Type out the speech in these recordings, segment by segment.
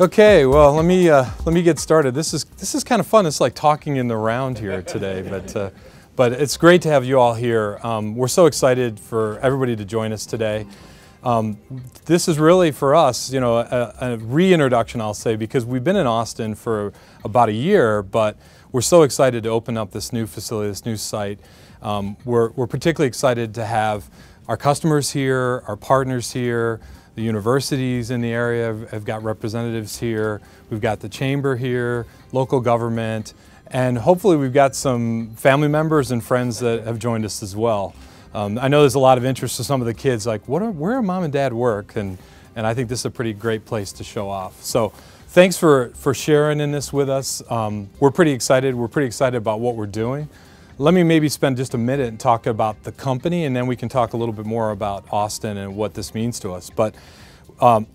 Okay, well, let me get started. This is kind of fun. It's like talking in the round here today, but it's great to have you all here. We're so excited for everybody to join us today. This is really for us, a reintroduction, I'll say, because we've been in Austin for about a year, but we're so excited to open up this new facility, this new site. We're particularly excited to have our customers here, our partners here. The universities in the area have got representatives here. We've got the chamber here, local government, and hopefully we've got some family members and friends that have joined us as well. I know there's a lot of interest to some of the kids, like where mom and dad work, and I think this is a pretty great place to show off. So thanks for sharing in this with us. We're pretty excited. We're pretty excited about what we're doing. Let me maybe spend just a minute and talk about the company, and then we can talk a little bit more about Austin and what this means to us. But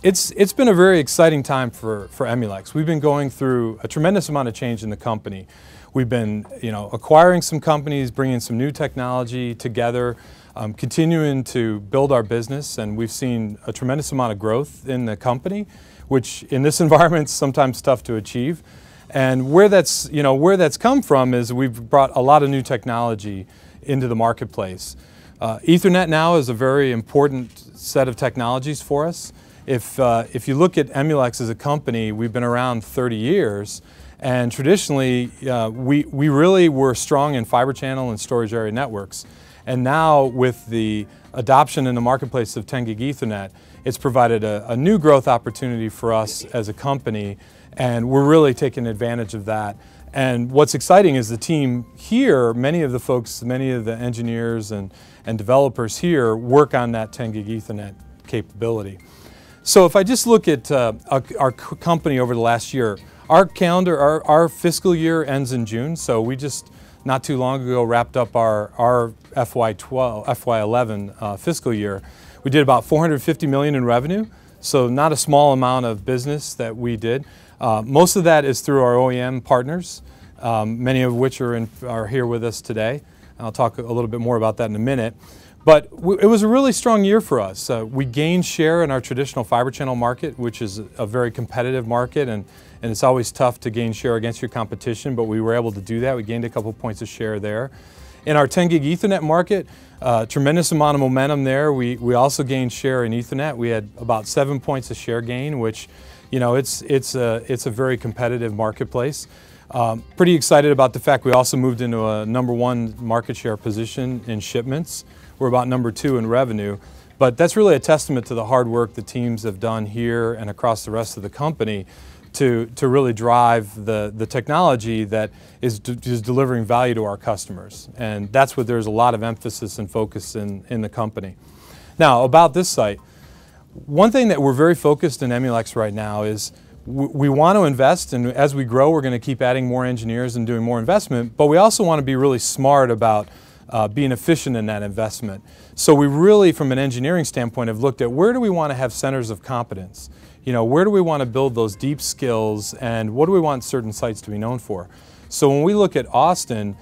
it's been a very exciting time for Emulex. We've been going through a tremendous amount of change in the company. We've been acquiring some companies, bringing some new technology together, continuing to build our business, and we've seen a tremendous amount of growth in the company, which in this environment is sometimes tough to achieve. And where that's come from is we've brought a lot of new technology into the marketplace. Ethernet now is a very important set of technologies for us. If you look at Emulex as a company, we've been around 30 years, and traditionally we really were strong in fiber channel and storage area networks. And now with the adoption in the marketplace of 10 gig Ethernet, it's provided a new growth opportunity for us as a company, and we're really taking advantage of that. And what's exciting is the team here, many of the folks, many of the engineers and developers here work on that 10 gig Ethernet capability. So if I just look at our company over the last year, our fiscal year ends in June, so we just not too long ago wrapped up our FY11 fiscal year. We did about $450 million in revenue, so not a small amount of business that we did. Most of that is through our OEM partners, many of which are here with us today. I'll talk a little bit more about that in a minute. But it was a really strong year for us. We gained share in our traditional fiber channel market, which is a very competitive market, and it's always tough to gain share against your competition, but we were able to do that. We gained a couple points of share there. In our 10 gig Ethernet market, tremendous amount of momentum there. We also gained share in Ethernet. We had about 7 points of share gain, which it's a very competitive marketplace. Pretty excited about the fact we also moved into a #1 market share position in shipments. We're about #2 in revenue, but that's really a testament to the hard work the teams have done here and across the rest of the company to really drive the technology that is delivering value to our customers. And that's what there's a lot of emphasis and focus in the company. Now, about this site, one thing that we're very focused in Emulex right now is we want to invest, and as we grow, we're going to keep adding more engineers and doing more investment, but we also want to be really smart about being efficient in that investment. So we really, from an engineering standpoint, have looked at where do we want to have centers of competence? Where do we want to build those deep skills, and what do we want certain sites to be known for? So when we look at Austin,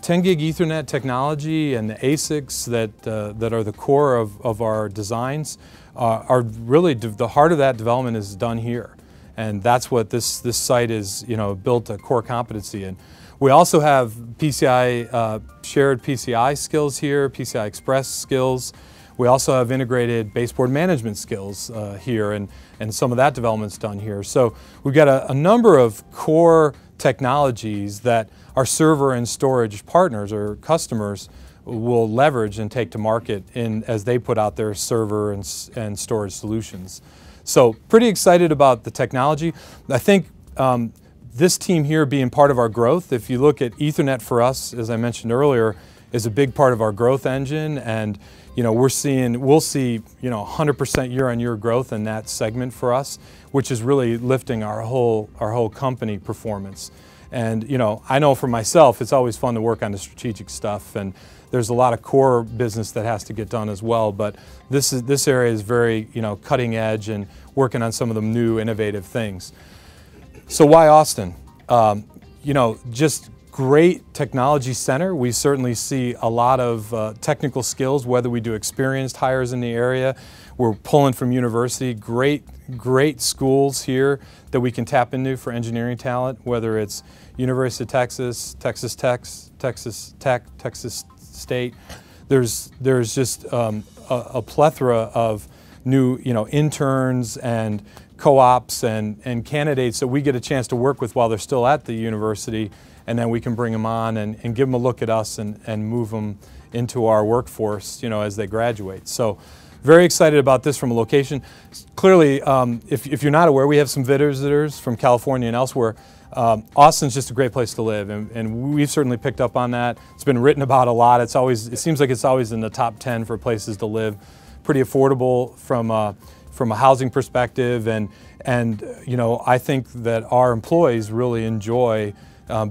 10 gig Ethernet technology and the ASICs that are the core of our designs are really, the heart of that development is done here. And that's what this site is built a core competency in. We also have PCI, shared PCI skills here, PCI Express skills. We also have integrated baseboard management skills here, and some of that development's done here. So we've got a number of core technologies that our server and storage partners or customers will leverage and take to market as they put out their server and storage solutions. So pretty excited about the technology. I think this team here being part of our growth, if you look at Ethernet for us, as I mentioned earlier, is a big part of our growth engine, and we'll see 100% year-on-year growth in that segment for us, which is really lifting our whole company performance. And I know for myself, it's always fun to work on the strategic stuff, and there's a lot of core business that has to get done as well. But this area is very cutting edge and working on some of the new innovative things. So why Austin? Just great technology center. We certainly see a lot of technical skills, whether we do experienced hires in the area. We're pulling from university, great schools here that we can tap into for engineering talent, whether it's University of Texas, Texas Tech, Texas Tech, Texas State. There's just a plethora of new interns and co-ops and candidates that we get a chance to work with while they're still at the university, and then we can bring them on and give them a look at us and move them into our workforce as they graduate. So very excited about this from a location. Clearly, if you're not aware, we have some visitors from California and elsewhere. Austin's just a great place to live, and we've certainly picked up on that. It's been written about a lot. It seems like it's always in the top 10 for places to live. Pretty affordable from a housing perspective, and I think that our employees really enjoy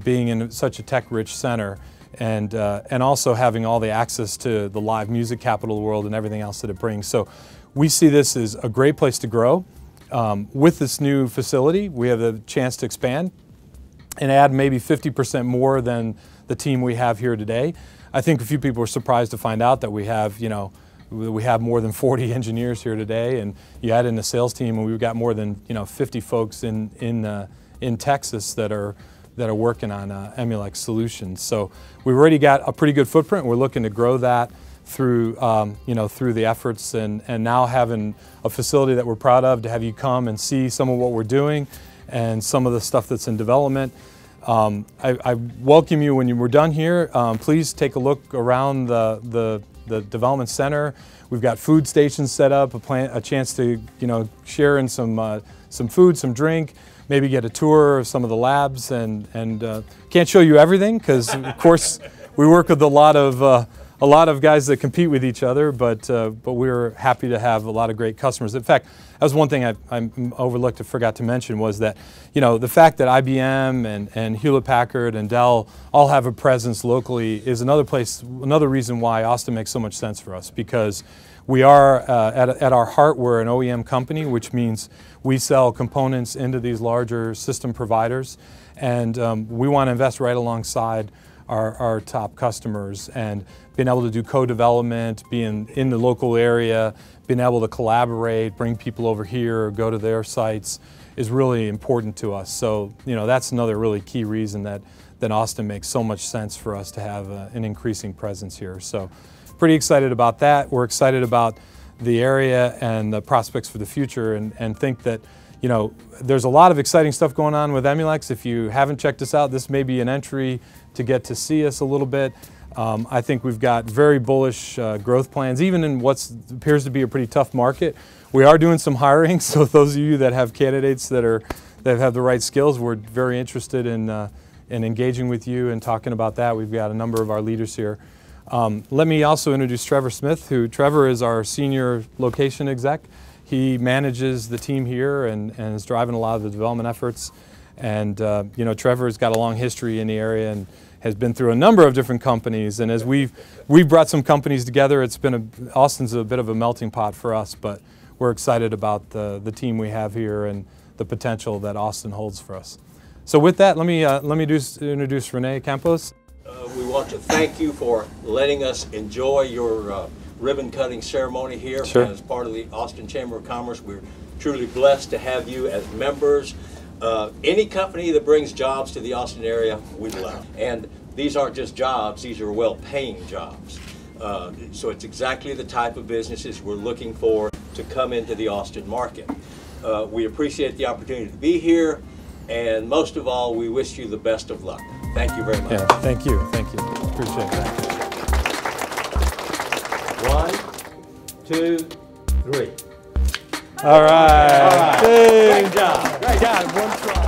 being in such a tech-rich center, and also having all the access to the live music capital of the world and everything else that it brings. So we see this as a great place to grow. With this new facility, we have the chance to expand and add maybe 50% more than the team we have here today. I think a few people were surprised to find out that we have more than 40 engineers here today, and you add in the sales team, and we've got more than 50 folks in Texas that are working on Emulex solutions. So we've already got a pretty good footprint. We're looking to grow that through through the efforts, and now having a facility that we're proud of, to have you come and see some of what we're doing and some of the stuff that's in development. I welcome you when we're done here. Please take a look around the development center. We've got food stations set up, a chance to share in some food, some drink, maybe get a tour of some of the labs, and can't show you everything because of course we work with a lot of guys that compete with each other, but we're happy to have a lot of great customers. In fact, that was one thing I overlooked and forgot to mention, was that the fact that IBM and Hewlett-Packard and Dell all have a presence locally is another reason why Austin makes so much sense for us, because we are at our heart, we're an OEM company, which means we sell components into these larger system providers, and we want to invest right alongside our top customers, and being able to do co-development, being in the local area, being able to collaborate, bring people over here or go to their sites is really important to us. So that's another really key reason that Austin makes so much sense for us to have an increasing presence here. So pretty excited about that. We're excited about the area and the prospects for the future, and think that there's a lot of exciting stuff going on with Emulex. If you haven't checked us out, this may be an entry to get to see us a little bit. I think we've got very bullish growth plans, even in what appears to be a pretty tough market. We are doing some hiring, so those of you that have candidates that have the right skills, we're very interested in engaging with you and talking about that. We've got a number of our leaders here. Let me also introduce Trevor Smith, Trevor is our senior location exec. He manages the team here and is driving a lot of the development efforts. And Trevor's got a long history in the area and has been through a number of different companies. And as we've brought some companies together, Austin's a bit of a melting pot for us, but we're excited about the team we have here and the potential that Austin holds for us. So with that, let me introduce Rene Campos. We want to thank you for letting us enjoy your ribbon cutting ceremony here. Sure. As part of the Austin Chamber of Commerce. We're truly blessed to have you as members. Any company that brings jobs to the Austin area, we love. And these aren't just jobs, these are well-paying jobs. So it's exactly the type of businesses we're looking for to come into the Austin market. We appreciate the opportunity to be here, and most of all, we wish you the best of luck. Thank you very much. Yeah, thank you. Appreciate that. 1, 2, 3. All right. Great job. Great job. One try.